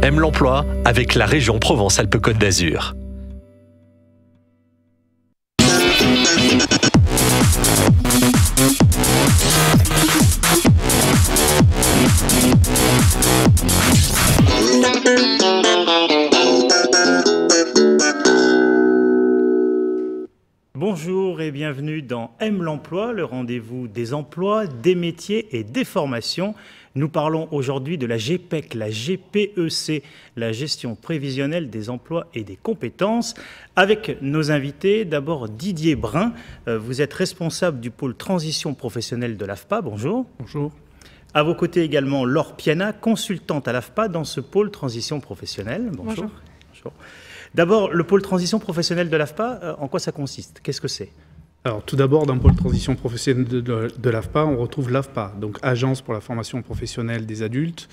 Aime l'emploi avec la région Provence-Alpes-Côte d'Azur. Bonjour et bienvenue dans Aime l'emploi, le rendez-vous des emplois, des métiers et des formations. Nous parlons aujourd'hui de la GPEC, la GPEC, la gestion prévisionnelle des emplois et des compétences. Avec nos invités, d'abord Didier Brun, vous êtes responsable du pôle transition professionnelle de l'AFPA. Bonjour. Bonjour. À vos côtés également Laure Piana, consultante à l'AFPA dans ce pôle transition professionnelle. Bonjour. Bonjour. D'abord, le pôle transition professionnelle de l'AFPA, en quoi ça consiste? Qu'est-ce que c'est? Alors, tout d'abord, dans le pôle transition professionnelle de l'AFPA, on retrouve l'AFPA, donc Agence pour la formation professionnelle des adultes,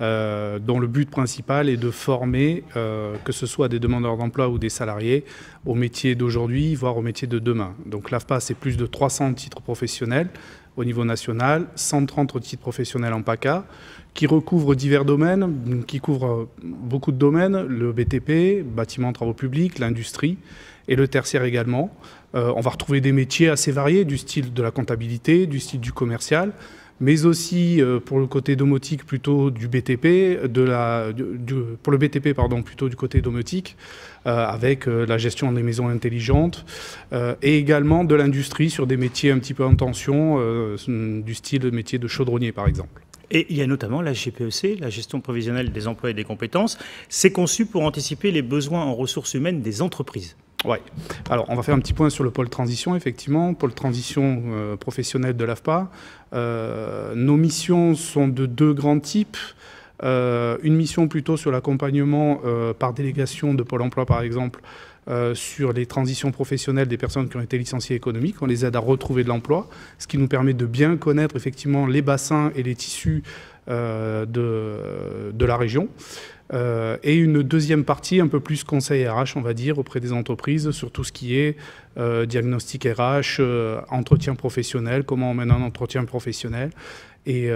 dont le but principal est de former, que ce soit des demandeurs d'emploi ou des salariés, au métier d'aujourd'hui, voire au métier de demain. Donc l'AFPA, c'est plus de 300 titres professionnels au niveau national, 130 titres professionnels en PACA, qui recouvre divers domaines, qui couvre beaucoup de domaines, le BTP, bâtiments, travaux publics, l'industrie et le tertiaire également. On va retrouver des métiers assez variés, du style de la comptabilité, du style du commercial, mais aussi pour le côté domotique plutôt du BTP, pour le BTP pardon, plutôt du côté domotique, avec la gestion des maisons intelligentes, et également de l'industrie sur des métiers un petit peu en tension, du style métier de chaudronnier par exemple. Et il y a notamment la GPEC, la gestion prévisionnelle des emplois et des compétences. C'est conçu pour anticiper les besoins en ressources humaines des entreprises. Oui. Alors, on va faire un petit point sur le pôle transition, effectivement. Pôle transition professionnelle de l'AFPA. Nos missions sont de deux grands types. Une mission plutôt sur l'accompagnement par délégation de Pôle emploi, par exemple, sur les transitions professionnelles des personnes qui ont été licenciées économiques. On les aide à retrouver de l'emploi, ce qui nous permet de bien connaître effectivement les bassins et les tissus de la région. Et une deuxième partie, un peu plus conseil RH, on va dire, auprès des entreprises, sur tout ce qui est diagnostic RH, entretien professionnel, comment on mène un entretien professionnel, et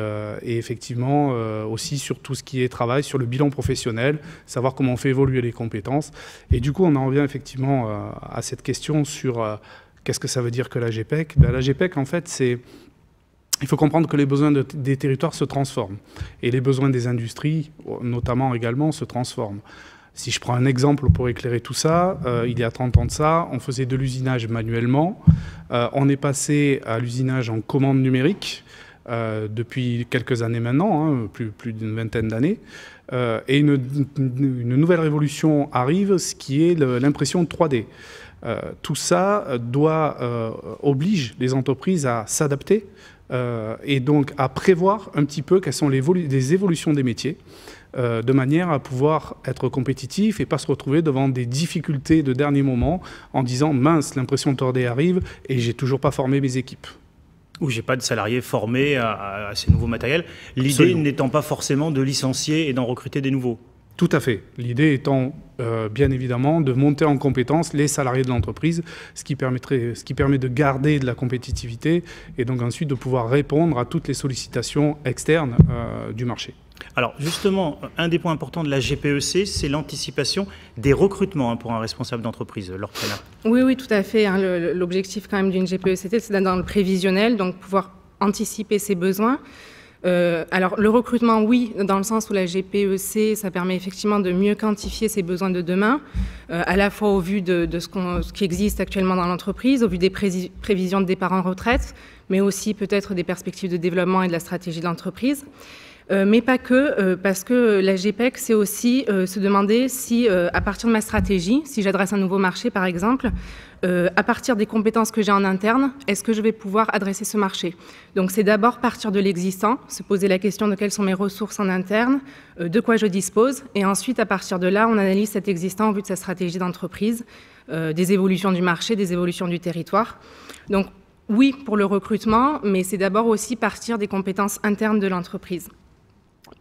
effectivement aussi sur tout ce qui est travail, sur le bilan professionnel, savoir comment on fait évoluer les compétences. Et du coup, on en revient effectivement à cette question sur qu'est-ce que ça veut dire que la GPEC. La GPEC, en fait, c'est... Il faut comprendre que les besoins des territoires se transforment et les besoins des industries, notamment également, se transforment. Si je prends un exemple pour éclairer tout ça, il y a 30 ans de ça, on faisait de l'usinage manuellement. On est passé à l'usinage en commande numérique depuis quelques années maintenant, plus d'une vingtaine d'années. Et une nouvelle révolution arrive, ce qui est l'impression 3D. Tout ça oblige les entreprises à s'adapter et donc à prévoir un petit peu quelles sont les évolutions des métiers de manière à pouvoir être compétitif et pas se retrouver devant des difficultés de dernier moment en disant « mince, l'impression 3D arrive et j'ai toujours pas formé mes équipes ». Ou j'ai pas de salariés formés à ces nouveaux matériels. L'idée n'étant pas forcément de licencier et d'en recruter des nouveaux. Tout à fait. L'idée étant, bien évidemment, de monter en compétence les salariés de l'entreprise, ce qui permet de garder de la compétitivité et donc ensuite de pouvoir répondre à toutes les sollicitations externes du marché. Alors justement, un des points importants de la GPEC, c'est l'anticipation des recrutements pour un responsable d'entreprise. Laure Piana. Oui, tout à fait. L'objectif quand même d'une GPEC, c'est d'être dans le prévisionnel, donc pouvoir anticiper ses besoins. Alors le recrutement, oui, dans le sens où la GPEC, ça permet effectivement de mieux quantifier ses besoins de demain, à la fois au vu de ce qui existe actuellement dans l'entreprise, au vu des prévisions de départ en retraite, mais aussi peut-être des perspectives de développement et de la stratégie de l'entreprise. Mais pas que, parce que la GPEC, c'est aussi se demander si, à partir de ma stratégie, si j'adresse un nouveau marché par exemple, à partir des compétences que j'ai en interne, est-ce que je vais pouvoir adresser ce marché? Donc c'est d'abord partir de l'existant, se poser la question de quelles sont mes ressources en interne, de quoi je dispose, et ensuite à partir de là, on analyse cet existant au vu de sa stratégie d'entreprise, des évolutions du marché, des évolutions du territoire. Donc oui pour le recrutement, mais c'est d'abord aussi partir des compétences internes de l'entreprise.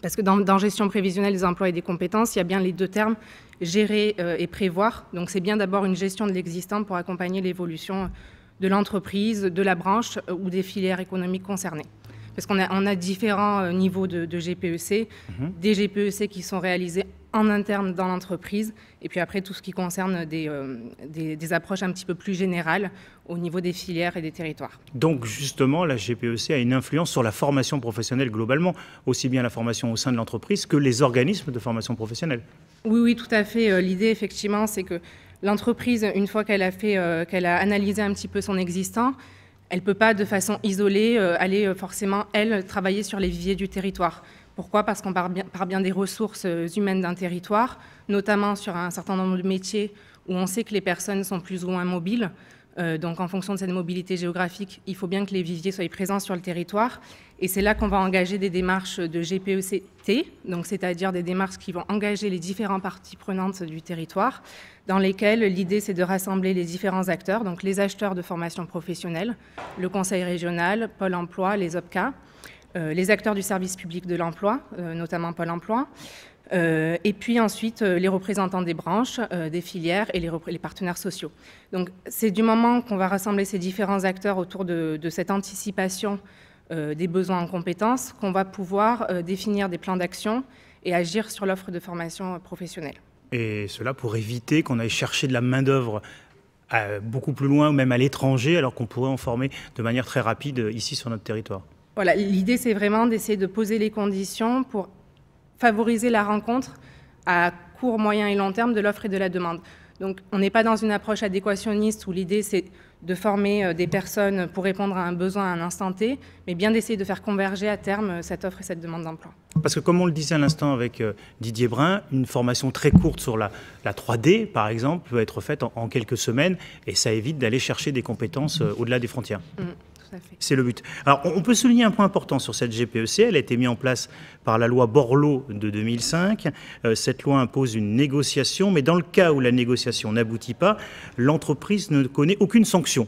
Parce que dans gestion prévisionnelle des emplois et des compétences, il y a bien les deux termes, gérer et prévoir. Donc c'est bien d'abord une gestion de l'existant pour accompagner l'évolution de l'entreprise, de la branche ou des filières économiques concernées. parce qu'on a différents niveaux de GPEC, des GPEC qui sont réalisés en interne dans l'entreprise, et puis après tout ce qui concerne des approches un petit peu plus générales au niveau des filières et des territoires. Donc justement, la GPEC a une influence sur la formation professionnelle globalement, aussi bien la formation au sein de l'entreprise que les organismes de formation professionnelle. Oui, tout à fait. L'idée, effectivement, c'est que l'entreprise, une fois qu'elle a analysé un petit peu son existant, elle ne peut pas de façon isolée aller forcément, elle, travailler sur les viviers du territoire. Pourquoi? Parce qu'on part bien des ressources humaines d'un territoire, notamment sur un certain nombre de métiers où on sait que les personnes sont plus ou moins mobiles. Donc en fonction de cette mobilité géographique, il faut bien que les viviers soient présents sur le territoire. Et c'est là qu'on va engager des démarches de GPEC-T, donc c'est-à-dire des démarches qui vont engager les différentes parties prenantes du territoire, dans lesquelles l'idée c'est de rassembler les différents acteurs, donc les acheteurs de formation professionnelle, le conseil régional, Pôle emploi, les OPCA, les acteurs du service public de l'emploi, notamment Pôle emploi, et puis ensuite les représentants des branches, des filières et les partenaires sociaux. Donc c'est du moment qu'on va rassembler ces différents acteurs autour de cette anticipation des besoins en compétences qu'on va pouvoir définir des plans d'action et agir sur l'offre de formation professionnelle. Et cela pour éviter qu'on aille chercher de la main-d'œuvre beaucoup plus loin, même à l'étranger, alors qu'on pourrait en former de manière très rapide ici sur notre territoire. Voilà, l'idée c'est vraiment d'essayer de poser les conditions pour favoriser la rencontre à court, moyen et long terme de l'offre et de la demande. Donc on n'est pas dans une approche adéquationniste où l'idée c'est de former des personnes pour répondre à un besoin à un instant T, mais bien d'essayer de faire converger à terme cette offre et cette demande d'emploi. Parce que comme on le disait à l'instant avec Didier Brun, une formation très courte sur la 3D, par exemple, peut être faite en quelques semaines et ça évite d'aller chercher des compétences au-delà des frontières. C'est le but. Alors, on peut souligner un point important sur cette GPEC. Elle a été mise en place par la loi Borloo de 2005. Cette loi impose une négociation, mais dans le cas où la négociation n'aboutit pas, l'entreprise ne connaît aucune sanction.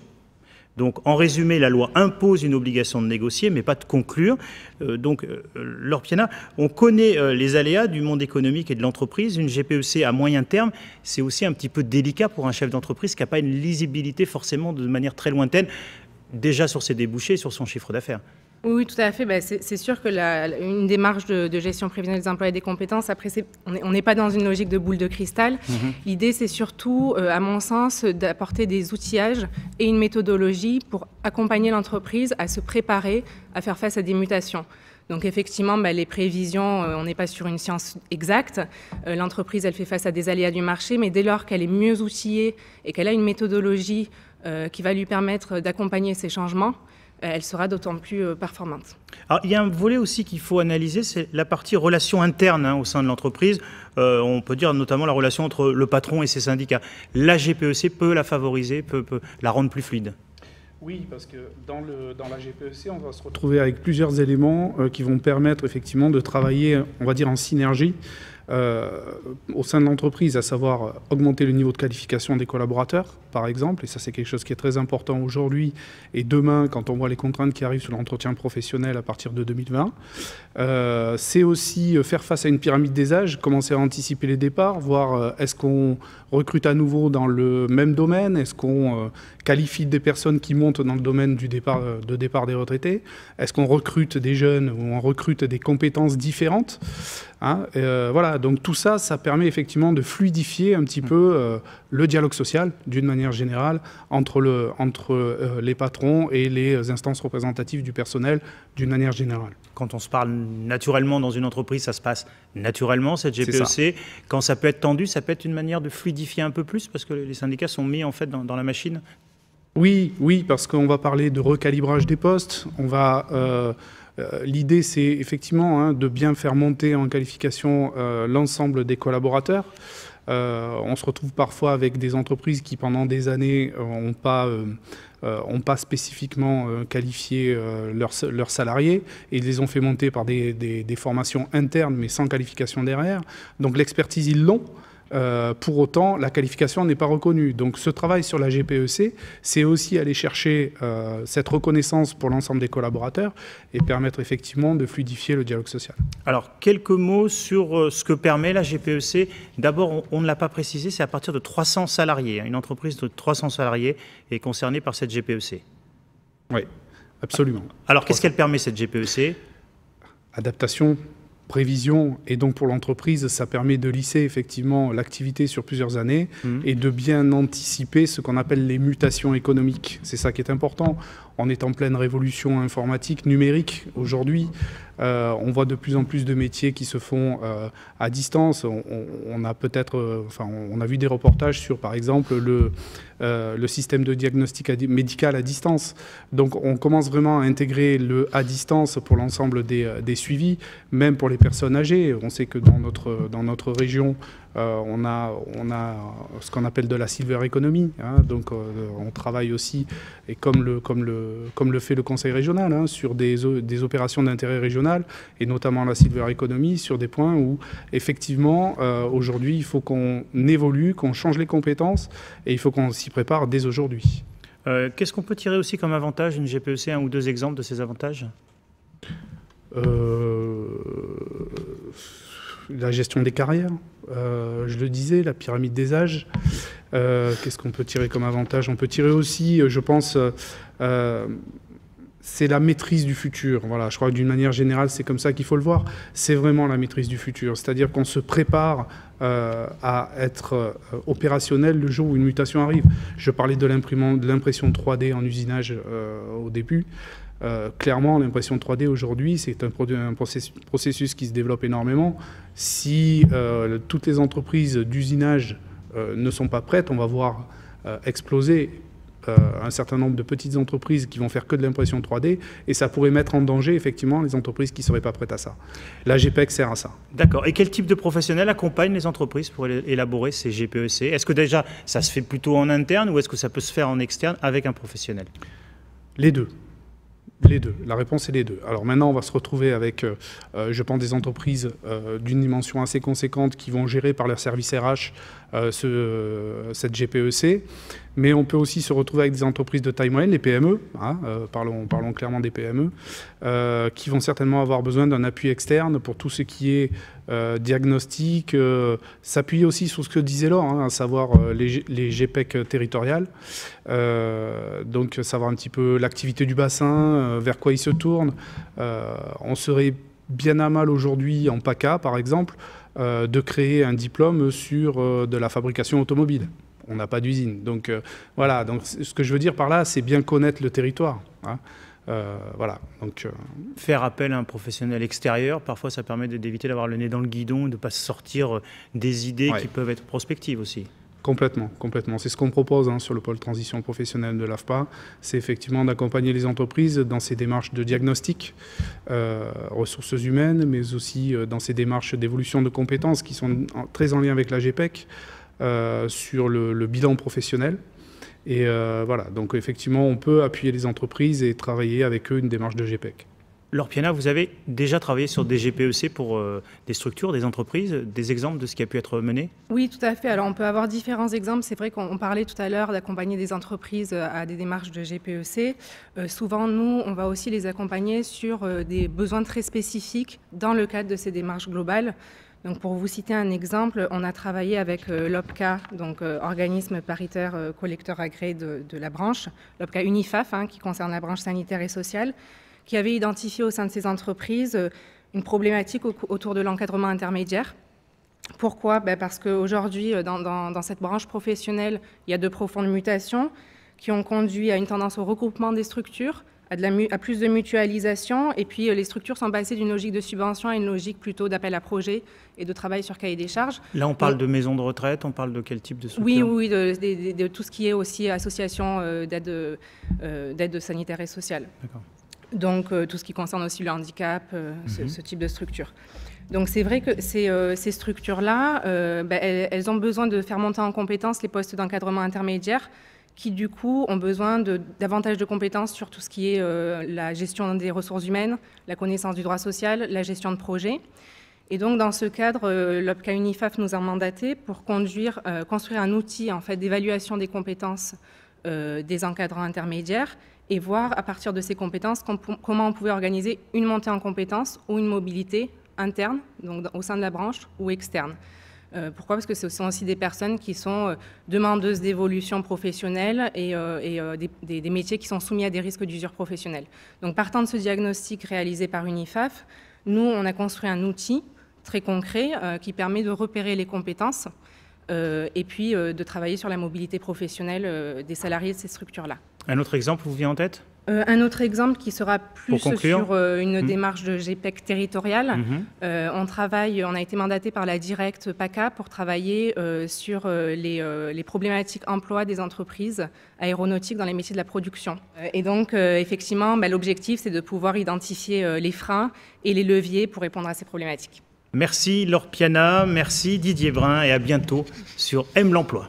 Donc, en résumé, la loi impose une obligation de négocier, mais pas de conclure. Laure Piana, on connaît les aléas du monde économique et de l'entreprise. Une GPEC à moyen terme, c'est aussi un petit peu délicat pour un chef d'entreprise qui n'a pas une lisibilité forcément de manière très lointaine, déjà sur ses débouchés et sur son chiffre d'affaires. Oui, tout à fait. C'est sûr que une démarche de gestion prévisionnelle des emplois et des compétences, après, on n'est pas dans une logique de boule de cristal. L'idée, c'est surtout, à mon sens, d'apporter des outillages et une méthodologie pour accompagner l'entreprise à se préparer à faire face à des mutations. Donc effectivement, les prévisions, on n'est pas sur une science exacte. L'entreprise, elle fait face à des aléas du marché, mais dès lors qu'elle est mieux outillée et qu'elle a une méthodologie qui va lui permettre d'accompagner ces changements, elle sera d'autant plus performante. Alors, il y a un volet aussi qu'il faut analyser, c'est la partie relation interne au sein de l'entreprise. On peut dire notamment la relation entre le patron et ses syndicats. La GPEC peut la favoriser, peut la rendre plus fluide. Oui, parce que dans la GPEC, on va se retrouver avec plusieurs éléments qui vont permettre effectivement de travailler, on va dire, en synergie au sein de l'entreprise, à savoir augmenter le niveau de qualification des collaborateurs, par exemple, et ça c'est quelque chose qui est très important aujourd'hui et demain quand on voit les contraintes qui arrivent sur l'entretien professionnel à partir de 2020. C'est aussi faire face à une pyramide des âges, commencer à anticiper les départs, voir est-ce qu'on recrute à nouveau dans le même domaine, est-ce qu'on qualifie des personnes qui montent dans le domaine du départ des retraités, est-ce qu'on recrute des jeunes ou on recrute des compétences différentes, hein, voilà, donc tout ça, ça permet effectivement de fluidifier un petit peu le dialogue social, d'une manière générale, entre les patrons et les instances représentatives du personnel, d'une manière générale. Quand on se parle naturellement dans une entreprise, ça se passe naturellement, cette GPEC. Quand ça peut être tendu, ça peut être une manière de fluidifier un peu plus, parce que les syndicats sont mis en fait dans la machine. Oui, parce qu'on va parler de recalibrage des postes, on va... L'idée, c'est effectivement de bien faire monter en qualification l'ensemble des collaborateurs. On se retrouve parfois avec des entreprises qui, pendant des années, n'ont pas spécifiquement qualifié leurs salariés et ils les ont fait monter par des formations internes, mais sans qualification derrière. Donc l'expertise, ils l'ont. Pour autant, la qualification n'est pas reconnue. Donc ce travail sur la GPEC, c'est aussi aller chercher cette reconnaissance pour l'ensemble des collaborateurs et permettre effectivement de fluidifier le dialogue social. Alors, quelques mots sur ce que permet la GPEC. D'abord, on ne l'a pas précisé, c'est à partir de 300 salariés. Une entreprise de 300 salariés est concernée par cette GPEC. Oui. Absolument. Alors, qu'est-ce qu'elle permet, cette GPEC? Adaptation, prévision, et donc pour l'entreprise, ça permet de lisser effectivement l'activité sur plusieurs années et de bien anticiper ce qu'on appelle les mutations économiques. C'est ça qui est important. On est en pleine révolution informatique, numérique. Aujourd'hui, on voit de plus en plus de métiers qui se font à distance. On a peut-être, on a vu des reportages sur, par exemple, le système de diagnostic médical à distance. Donc, on commence vraiment à intégrer le à distance pour l'ensemble des suivis, même pour les personnes âgées. On sait que dans notre région, on a ce qu'on appelle de la silver economy, hein, donc on travaille aussi, et comme le fait le conseil régional, hein, sur des opérations d'intérêt régional, et notamment la silver economy, sur des points où effectivement aujourd'hui il faut qu'on évolue, qu'on change les compétences, et il faut qu'on s'y prépare dès aujourd'hui. Qu'est-ce qu'on peut tirer aussi comme avantage d'une GPEC, un ou deux exemples de ces avantages? La gestion des carrières, je le disais, la pyramide des âges. Qu'est-ce qu'on peut tirer comme avantage? On peut tirer aussi, je pense, c'est la maîtrise du futur. Voilà, je crois que d'une manière générale, c'est comme ça qu'il faut le voir. C'est vraiment la maîtrise du futur. C'est-à-dire qu'on se prépare à être opérationnel le jour où une mutation arrive. Je parlais de l'impression 3D en usinage au début. Clairement, l'impression 3D aujourd'hui, c'est un processus qui se développe énormément. Si toutes les entreprises d'usinage ne sont pas prêtes, on va voir exploser un certain nombre de petites entreprises qui vont faire que de l'impression 3D, et ça pourrait mettre en danger effectivement les entreprises qui ne seraient pas prêtes à ça. La GPEC sert à ça. D'accord. Et quel type de professionnels accompagne les entreprises pour élaborer ces GPEC? Est-ce que déjà ça se fait plutôt en interne, ou est-ce que ça peut se faire en externe avec un professionnel? Les deux. Les deux. La réponse est les deux. Alors maintenant, on va se retrouver avec, je pense, des entreprises d'une dimension assez conséquente qui vont gérer par leur service RH cette GPEC. Mais on peut aussi se retrouver avec des entreprises de taille moyenne, les PME, hein, parlons clairement des PME, qui vont certainement avoir besoin d'un appui externe pour tout ce qui est diagnostic, s'appuyer aussi sur ce que disait Laure, hein, à savoir les GPEC territoriales, donc savoir un petit peu l'activité du bassin, vers quoi il se tourne. On serait bien à mal aujourd'hui en PACA, par exemple, de créer un diplôme sur de la fabrication automobile. On n'a pas d'usine. Donc voilà, donc, ce que je veux dire par là, c'est bien connaître le territoire. Hein. Voilà. Donc, faire appel à un professionnel extérieur, parfois ça permet d'éviter d'avoir le nez dans le guidon, de ne pas sortir des idées qui peuvent être prospectives aussi. Complètement, complètement. C'est ce qu'on propose hein, sur le pôle transition professionnelle de l'AFPA. C'est effectivement d'accompagner les entreprises dans ces démarches de diagnostic, ressources humaines, mais aussi dans ces démarches d'évolution de compétences qui sont très en lien avec la GPEC, sur le bilan professionnel. Et voilà, donc effectivement, on peut appuyer les entreprises et travailler avec eux une démarche de GPEC. Laure Piana, vous avez déjà travaillé sur des GPEC pour des structures, des entreprises, des exemples de ce qui a pu être mené? Oui, tout à fait. Alors, on peut avoir différents exemples. C'est vrai qu'on parlait tout à l'heure d'accompagner des entreprises à des démarches de GPEC. Souvent, nous, on va aussi les accompagner sur des besoins très spécifiques dans le cadre de ces démarches globales. Donc, pour vous citer un exemple, on a travaillé avec l'OPCA, donc organisme paritaire collecteur agréé de la branche, l'OPCA UNIFAF, hein, qui concerne la branche sanitaire et sociale, qui avait identifié au sein de ces entreprises une problématique autour de l'encadrement intermédiaire. Pourquoi? Parce qu'aujourd'hui, dans cette branche professionnelle, il y a de profondes mutations qui ont conduit à une tendance au regroupement des structures, à plus de mutualisation, et puis les structures sont passées d'une logique de subvention à une logique plutôt d'appel à projet et de travail sur cahier des charges. Là, on parle de maisons de retraite, on parle de quel type de structure? Oui, de tout ce qui est aussi association d'aide sanitaire et sociale. D'accord. Donc, tout ce qui concerne aussi le handicap, ce type de structure. Donc, c'est vrai que ces structures-là, elles ont besoin de faire monter en compétence les postes d'encadrement intermédiaire qui, du coup, ont besoin davantage de compétences sur tout ce qui est la gestion des ressources humaines, la connaissance du droit social, la gestion de projet. Et donc, dans ce cadre, l'OPCA UNIFAF nous a mandaté pour construire un outil en fait, d'évaluation des compétences des encadrants intermédiaires et voir à partir de ces compétences comment on pouvait organiser une montée en compétences ou une mobilité interne, donc au sein de la branche, ou externe. Pourquoi? Parce que ce sont aussi des personnes qui sont demandeuses d'évolution professionnelle et des métiers qui sont soumis à des risques d'usure professionnelle. Donc, partant de ce diagnostic réalisé par Unifaf, nous, on a construit un outil très concret qui permet de repérer les compétences et puis de travailler sur la mobilité professionnelle des salariés de ces structures-là. Un autre exemple vous vient en tête? Un autre exemple qui sera plus sur une démarche de GPEC territoriale. On a été mandaté par la Direct PACA pour travailler sur les problématiques emploi des entreprises aéronautiques dans les métiers de la production. Et donc, effectivement, l'objectif, c'est de pouvoir identifier les freins et les leviers pour répondre à ces problématiques. Merci Laure Piana, merci Didier Brun et à bientôt sur Aime l'emploi.